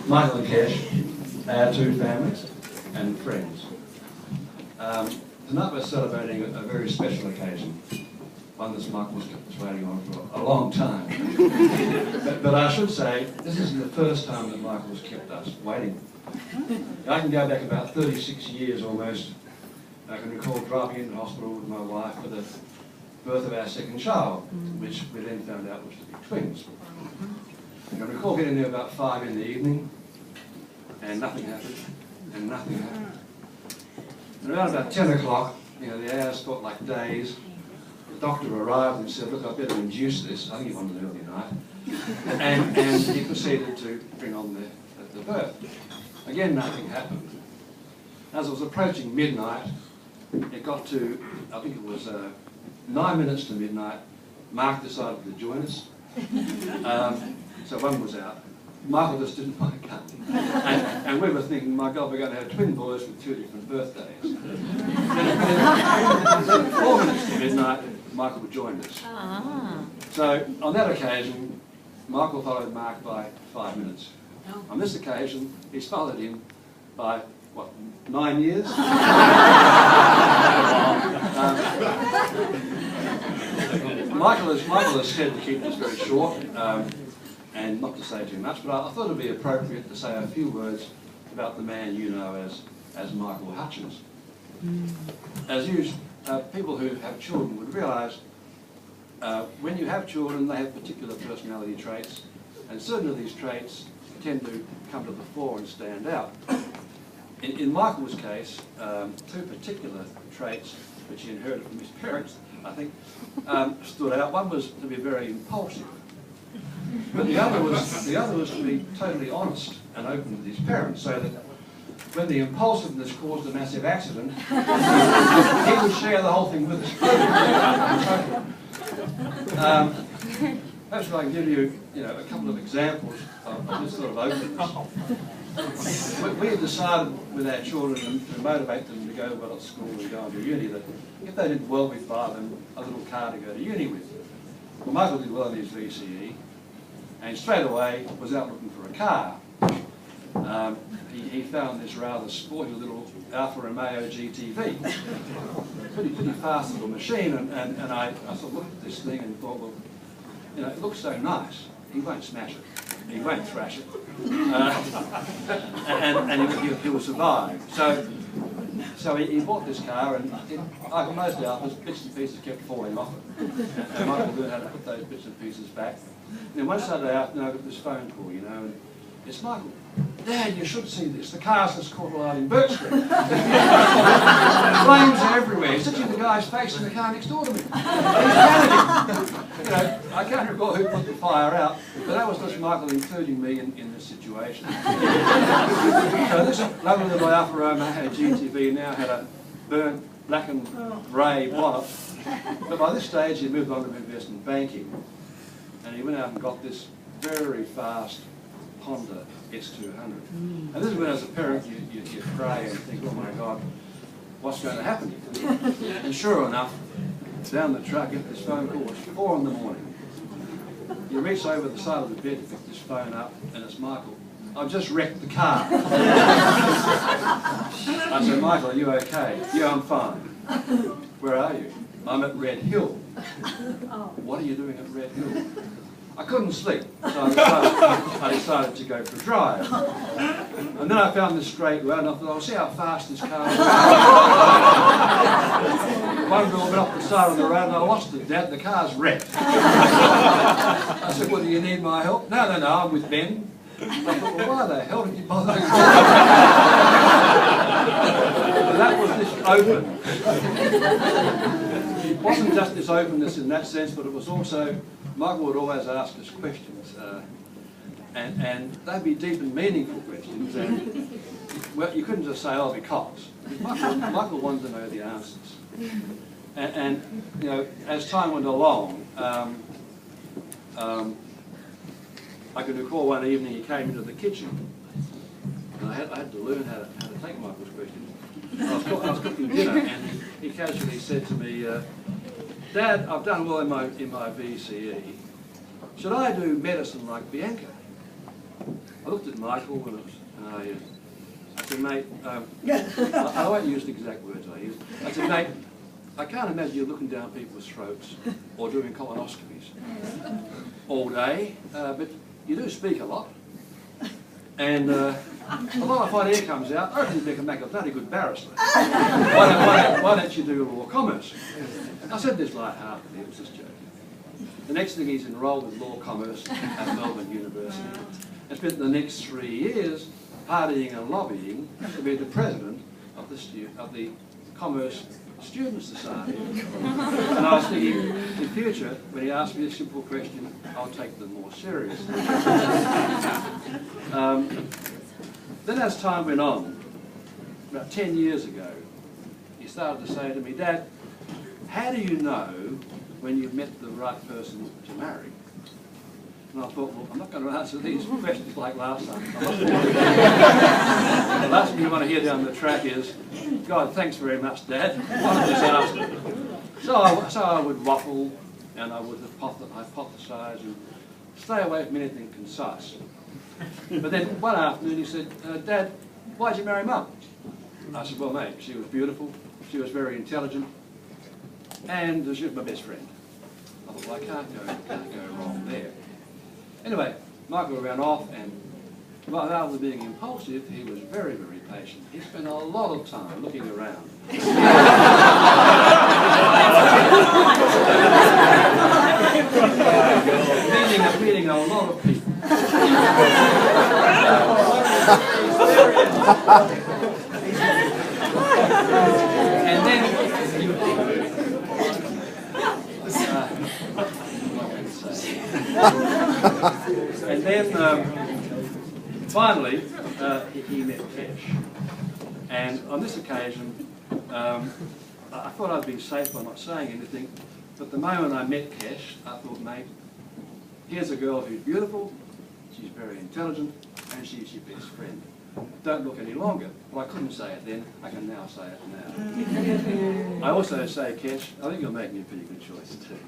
Michael and Kesh, our two families and friends. Tonight we're celebrating a very special occasion, one that Michael's kept us waiting on for a long time. but I should say, this isn't the first time that Michael's kept us waiting. I can go back about 36 years almost. I can recall driving into hospital with my wife for the birth of our second child, which we then found out was to be twins. I can recall getting there about 5 in the evening, and nothing happened, and nothing happened. And around about 10 o'clock, you know, the hours felt like days. The doctor arrived and said, look, I better induce this. I think he wanted an early night. and he proceeded to bring on the birth. Again, nothing happened. As it was approaching midnight, it got to, I think it was 9 minutes to midnight. Mark decided to join us. So one was out. Michael just didn't want to come. And we were thinking, my God, we're going to have twin boys with 2 different birthdays. Then 4 minutes to midnight, Michael joined us. So on that occasion, Michael followed Mark by 5 minutes. On this occasion, he's followed him by, what, 9 years? Michael has said to keep this very short and not to say too much, but I thought it would be appropriate to say a few words about the man you know as Michael Hutchins. As you, people who have children would realise, when you have children, they have particular personality traits, and certain of these traits tend to come to the fore and stand out. In Michael's case, 2 particular traits which he inherited from his parents, I think, stood out. One was to be very impulsive, but the other was to be totally honest and open with his parents, so that when the impulsiveness caused a massive accident, he would share the whole thing with us. Perhaps I can give you, a couple of examples of this sort of openness. We had decided with our children to motivate them to go well at school and go on to uni, that if they did well, we'd buy them a little car to go to uni with. Well, Michael did well in his VCE, and straight away was out looking for a car. He found this rather sporty little Alfa Romeo GTV, pretty fast little machine, and I sort of looked at this thing and thought, well, it looks so nice. He won't smash it. He won't thrash it. And he will survive. So he bought this car, and like most Alphas, bits and pieces kept falling off it. And Michael learned how to put those bits and pieces back. And then one Saturday afternoon, I got this phone call, and it's Michael. Dad, you should see this. The car's just caught alight in Burke Street. Flames are everywhere. He's touching the guy's face in the car next door to me. He's panicking. I can't recall who put the fire out, but that was just Michael including me in this situation. So this lovely little Alfa Romeo GTV now had a burnt black and grey bonnet, but by this stage he moved on to investment banking, and he went out and got this very fast Honda S200. And this is when, as a parent, you pray and think, oh my God, what's going to happen here? And sure enough, down the truck, get this phone call. It's 4 in the morning. You reach over the side of the bed to pick this phone up, and it's Michael. I've just wrecked the car. I said, Michael, are you okay? Yeah, I'm fine. Where are you? I'm at Red Hill. What are you doing at Red Hill? I couldn't sleep, so I decided to go for a drive. And then I found this straight road, and I thought, I'll see how fast this car is. One girl went up the side of the road, and I lost it, Dad. The car's wrecked. I said, well, do you need my help? No, I'm with Ben. I thought, well, why the hell did you bother? That was this open. It wasn't just this openness in that sense, but it was also, Michael would always ask us questions, and they'd be deep and meaningful questions, and well, you couldn't just say, oh, because. Michael wanted to know the answers. And as time went along, I can recall one evening he came into the kitchen, and I had to learn how to take Michael's questions. I was cooking dinner, and he casually said to me, Dad, I've done well in my VCE. Should I do medicine like Bianca? I looked at Michael and I said, mate, I won't use the exact words I used. I said, mate, I can't imagine you looking down people's throats or doing colonoscopies all day, but you do speak a lot. And a lot of hot air comes out. I reckon you can make a bloody good barrister. Why don't you do law commerce? I said this light-heartedly, it was just joking. The next thing, he's enrolled in law commerce at Melbourne University and spent the next 3 years partying and lobbying to be the president of the Commerce Student Society. And I was thinking, in future, when he asked me a simple question, I'll take them more seriously. Then as time went on, about 10 years ago, he started to say to me, Dad, how do you know when you've met the right person to marry? And I thought, well, I'm not going to answer these questions like last time. The last thing you want to hear down the track is, God, thanks very much, Dad. What a disaster. So I would waffle, and I would hypothesise and stay away from anything concise. But then one afternoon he said, Dad, why'd you marry Mum? I said, well, mate, she was beautiful, she was very intelligent, and she was my best friend. I thought, well, I can't go wrong there. Anyway, Michael ran off, and rather than being impulsive, he was very, very patient. He spent a lot of time looking around. meeting a lot of people. And then finally, he met Kesh. And on this occasion, I thought I'd be safe by not saying anything, but the moment I met Kesh, I thought, mate, here's a girl who's beautiful, she's very intelligent, and she's your best friend. Don't look any longer. Well, I couldn't say it then, I can now say it now. I also say, Kesh, I think you're making a pretty good choice too.